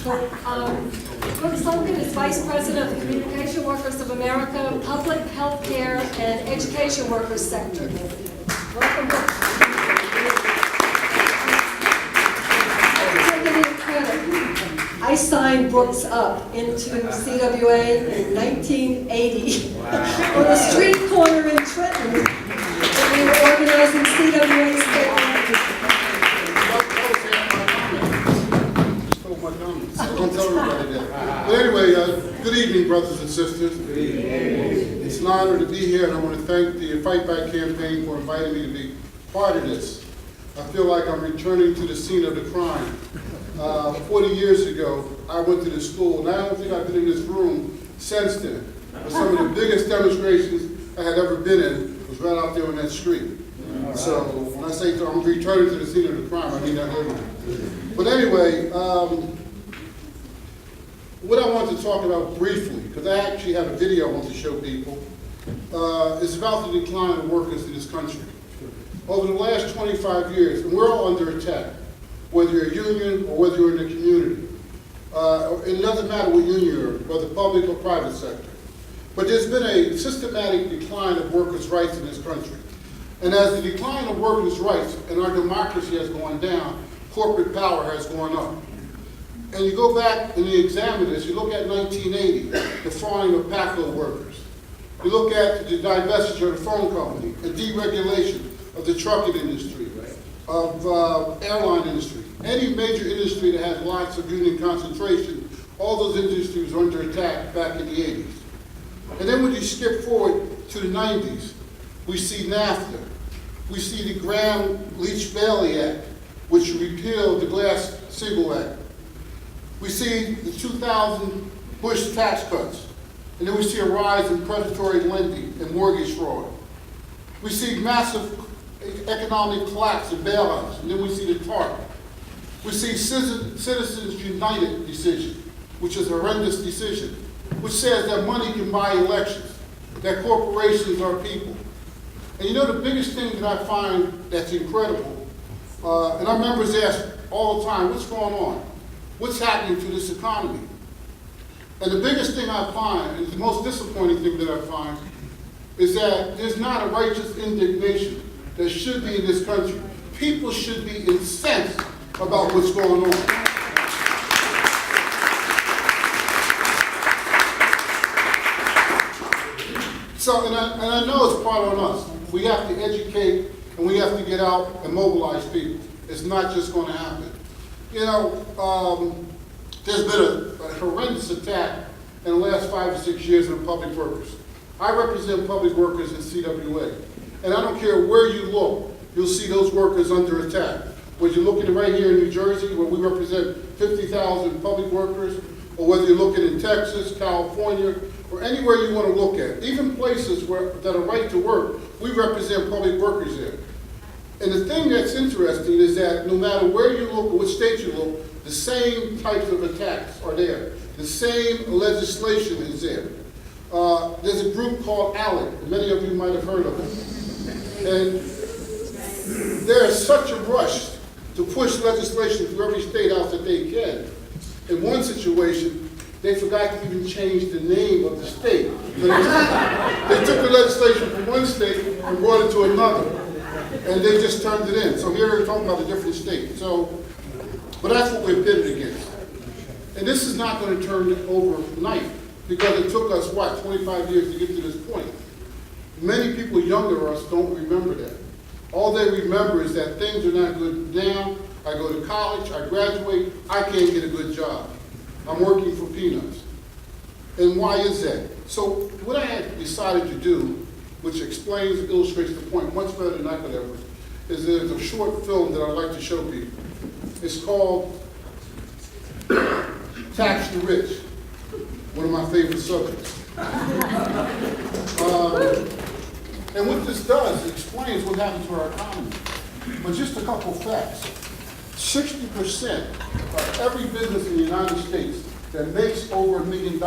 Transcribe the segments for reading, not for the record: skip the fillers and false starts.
Brooke Sunkett is Vice President of the Communication Workers of America, Public Healthcare and Education Workers sector. Welcome, Brooke. Take any credit. I signed Brooks up into CWA in 1980 on a street corner in Trenton when we were organizing CWA state office. Don't tell everybody that. But anyway, good evening, brothers and sisters. Good evening. It's an honor to be here, and I want to thank the Fightback campaign for inviting me to be part of this. I feel like I'm returning to the scene of the crime. 40 years ago, I went to this school, and I don't think I've been in this room since then. But some of the biggest demonstrations I had ever been in was right out there on that street. So when I say I'm returning to the scene of the crime, I mean that literally. But anyway, what I want to talk about briefly, because I actually have a video I want to show people, is about the decline of workers in this country. Over the last 25 years, and we're all under attack, whether you're a union or whether you're in the community. It doesn't matter what union you're in, whether public or private sector. But there's been a systematic decline of workers' rights in this country. And as the decline of workers' rights and our democracy has gone down, corporate power has gone up. And you go back and you examine this, you look at 1980, the firing of PACO workers. You look at the divestiture of the phone company, the deregulation of the trucking industry, of airline industry. Any major industry that has lots of union concentration, all those industries were under attack back in the 80s. And then when you skip forward to the 90s, we see NAFTA. We see the Graham-Leach-Bailey Act, which repealed the Glass-Steagall Act. We see the 2000 Bush tax cuts, and then we see a rise in predatory lending and mortgage fraud. We see massive economic collapse and bailouts, and then we see the TARP. We see Citizens United decision, which is a horrendous decision, which says that money can buy elections, that corporations are people. And you know the biggest thing that I find that's incredible, and our members ask all the time, what's going on? What's happening to this economy? And the biggest thing I find, and the most disappointing thing that I find, is that there's not a righteous indignation that should be in this country. People should be incensed about what's going on. So, and I know it's part on us. We have to educate and we have to get out and mobilize people. It's not just going to happen. You know, there's been a horrendous attack in the last 5 or 6 years on public workers. I represent public workers in CWA. And I don't care where you look, you'll see those workers under attack. Whether you're looking right here in New Jersey, where we represent 50,000 public workers, or whether you're looking in Texas, California, or anywhere you want to look at, even places that are right to work, we represent public workers there. And the thing that's interesting is that no matter where you look or which state you look, the same types of attacks are there. The same legislation is there. There's a group called ALEC, and many of you might have heard of it. And there is such a rush to push legislation through every state house that they can. In one situation, they forgot to even change the name of the state. They took the legislation from one state and brought it to another. And they just turned it in. So here we're talking about a different state. But that's what we're pitted against. And this is not going to turn overnight because it took us, 25 years to get to this point. Many people younger than us don't remember that. All they remember is that things are not good now. I go to college, I graduate, I can't get a good job. I'm working for peanuts. And why is that? So what I had decided to do, which illustrates the point much better than I could ever, is there's a short film that I'd like to show people. It's called Tax the Rich, one of my favorite subjects. And what this does, it explains what happened to our economy. But just a couple facts. 60% of every business in the United States that makes over $1 million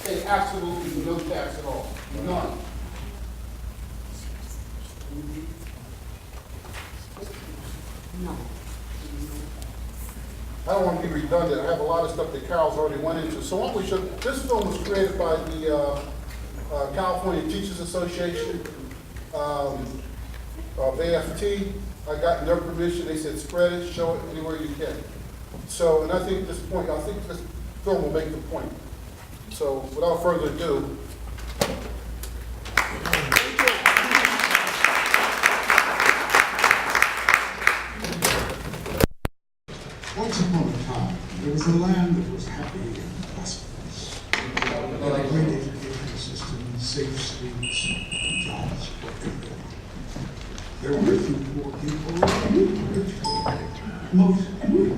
pay absolutely no tax at all. None. No. I don't want to be redundant. I have a lot of stuff that Carol's already went into. So why don't we show, this film was created by the California Teachers Association of AFT. I got their permission. They said spread it, show it anywhere you can. So, and I think this film will make the point. So without further ado, once upon a time, there was a land that was happy and prosperous. It had a great education system, safe streets, and jobs for everyone. There were a few poor people and rich people. Most were rich.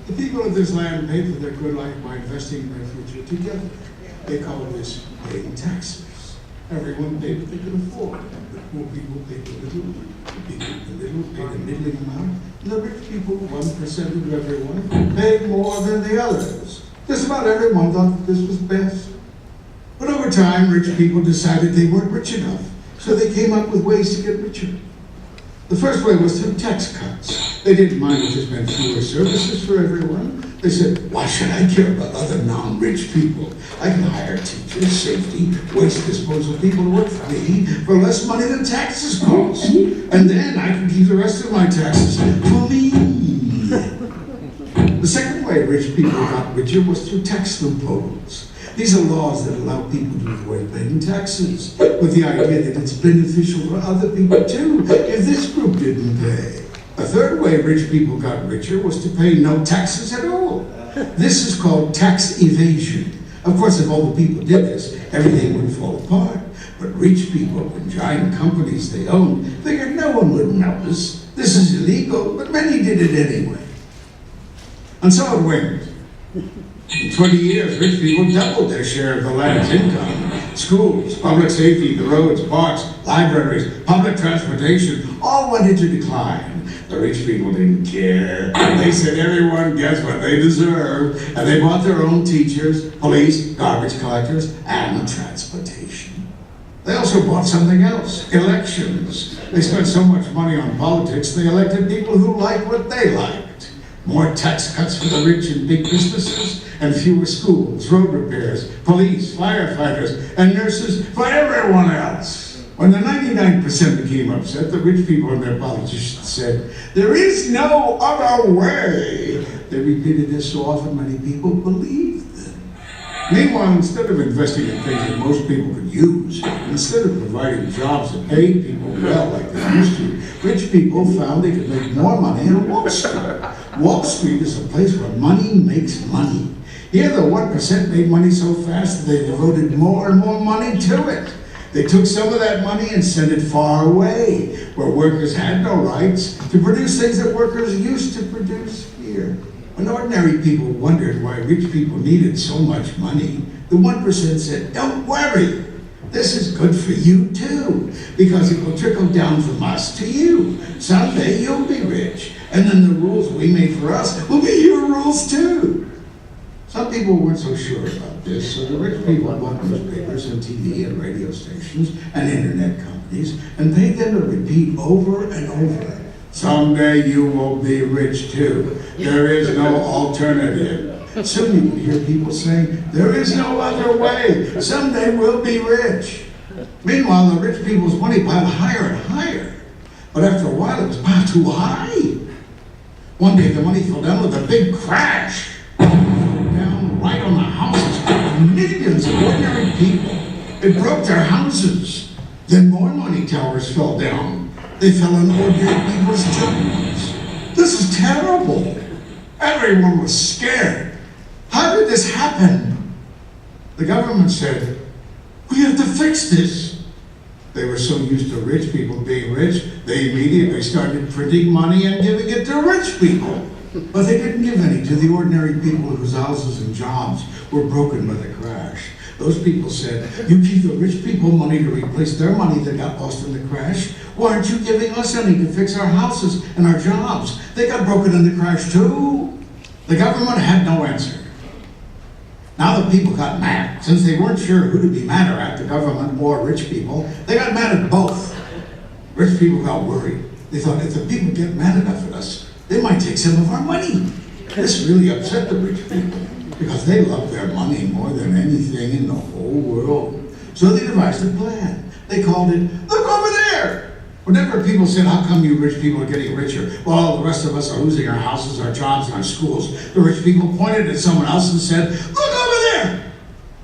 The people of this land paid for their good life by investing in their future together. They called this paying taxes. Everyone paid what they could afford. The poor people paid the little, the people with the little paid a middling amount, and the rich people, 1% of everyone, paid more than the others. Just about everyone thought that this was best. But over time, rich people decided they weren't rich enough, so they came up with ways to get richer. The first way was through tax cuts. They didn't mind if this meant fewer services for everyone. They said, why should I care about other non-rich people? I can hire teachers, safety, waste disposal people to work for me for less money than taxes cost. And then I can keep the rest of my taxes for me. The second way rich people got richer was through tax loopholes. These are laws that allow people to avoid paying taxes, with the idea that it's beneficial for other people too, if this group didn't pay. A third way rich people got richer was to pay no taxes at all. This is called tax evasion. Of course, if all the people did this, everything would fall apart. But rich people and giant companies they owned figured no one would notice. This is illegal, but many did it anyway. And so it went. In 20 years, rich people doubled their share of the land's income. Schools, public safety, the roads, parks, libraries, public transportation, all went into decline. The rich people didn't care. They said everyone gets what they deserve, and they bought their own teachers, police, garbage collectors, and transportation. They also bought something else, elections. They spent so much money on politics, they elected people who liked what they liked. More tax cuts for the rich and big businesses, and fewer schools, road repairs, police, firefighters, and nurses for everyone else. When the 99% became upset, the rich people and their politicians said, there is no other way. They repeated this so often many people believed them. Meanwhile, instead of investing in things that most people could use, instead of providing jobs that paid people well like they used to, rich people found they could make more money in Wall Street. Wall Street is a place where money makes money. Here, the 1% made money so fast that they devoted more and more money to it. They took some of that money and sent it far away, where workers had no rights to produce things that workers used to produce here. When ordinary people wondered why rich people needed so much money, the 1% said, don't worry, this is good for you too, because it will trickle down from us to you. Someday you'll be rich, and then the rules we made for us will be your rules too. Some people weren't so sure about this, so the rich people bought newspapers and TV and radio stations and internet companies and paid them to repeat over and over, someday you will be rich too. There is no alternative. Soon you would hear people saying, there is no other way. Someday we'll be rich. Meanwhile, the rich people's money piled higher and higher. But after a while, it was piled too high. One day, the money fell down with a big crash. Right on the houses of millions of ordinary people. It broke their houses. Then more money towers fell down. They fell on ordinary people's jobs. This is terrible. Everyone was scared. How did this happen? The government said, we have to fix this. They were so used to rich people being rich, they immediately started printing money and giving it to rich people. But they didn't give any to the ordinary people whose houses and jobs were broken by the crash. Those people said, you give the rich people money to replace their money that got lost in the crash. Why aren't you giving us any to fix our houses and our jobs? They got broken in the crash too. The government had no answer. Now the people got mad. Since they weren't sure who to be madder at, the government or rich people, they got mad at both. Rich people got worried. They thought, if the people get mad enough at us, They might take some of our money. This really upset the rich people because they love their money more than anything in the whole world. So they devised a plan. They called it, look over there. Whenever people said, how come you rich people are getting richer while all the rest of us are losing our houses, our jobs, and our schools, the rich people pointed at someone else and said, look over there.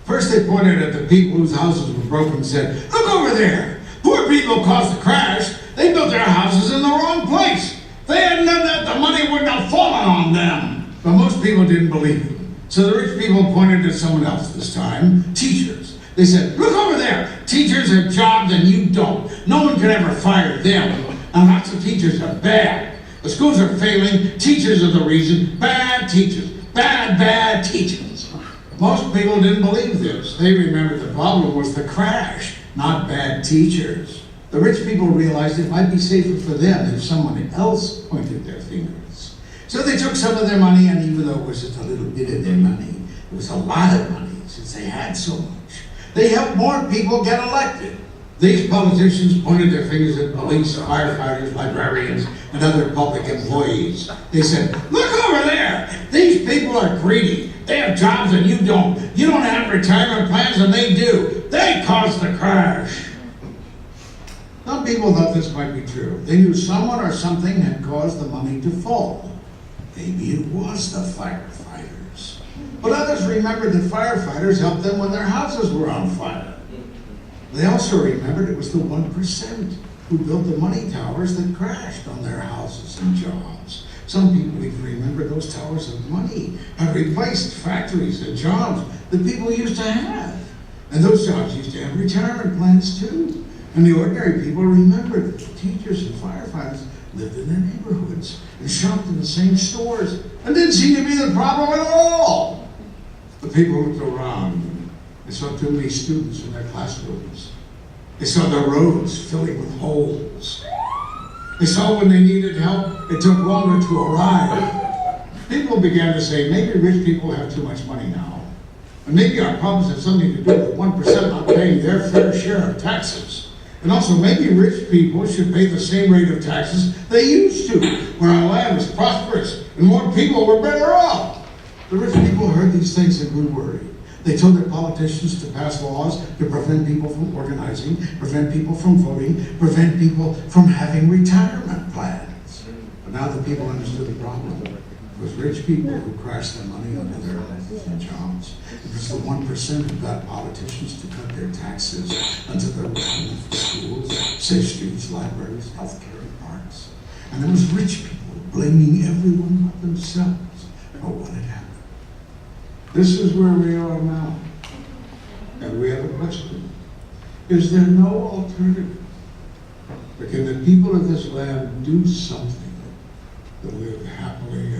First they pointed at the people whose houses were broken and said, look over there. Poor people caused the crash. They built their houses in the wrong place. If they hadn't done that, the money wouldn't have fallen on them. But most people didn't believe them. So the rich people pointed at someone else this time, teachers. They said, look over there. Teachers have jobs and you don't. No one can ever fire them. And lots of teachers are bad. The schools are failing. Teachers are the reason. Bad teachers. Bad teachers. Most people didn't believe this. They remembered the problem was the crash, not bad teachers. The rich people realized it might be safer for them if someone else pointed their fingers. So they took some of their money, and even though it was just a little bit of their money, it was a lot of money since they had so much. They helped more people get elected. These politicians pointed their fingers at police, firefighters, librarians, and other public employees. They said, look over there. These people are greedy. They have jobs and you don't. You don't have retirement plans and they do. They caused the crash. Some people thought this might be true. They knew someone or something had caused the money to fall. Maybe it was the firefighters. But others remembered that firefighters helped them when their houses were on fire. They also remembered it was the 1% who built the money towers that crashed on their houses and jobs. Some people even remember those towers of money have replaced factories and jobs that people used to have. And those jobs used to have retirement plans too. And the ordinary people remembered that the teachers and firefighters lived in their neighborhoods and shopped in the same stores and didn't seem to be the problem at all. The people looked around. They saw too many students in their classrooms. They saw the roads filling with holes. They saw when they needed help, it took longer to arrive. People began to say, maybe rich people have too much money now. And maybe our problems have something to do with 1% not paying their fair share of taxes. And also maybe rich people should pay the same rate of taxes they used to, when our land was prosperous and more people were better off. The rich people heard these things and grew worried. They told their politicians to pass laws to prevent people from organizing, prevent people from voting, prevent people from having retirement plans. But now the people understood the problem. It was rich people who crashed their money under their homes and jobs. It was the 1% who got politicians to cut their taxes until there was money for schools, safe streets, libraries, healthcare, and parks. And it was rich people blaming everyone but themselves for what had happened. This is where we are now. And we have a question. Is there no alternative? Or can the people of this land do something to live happily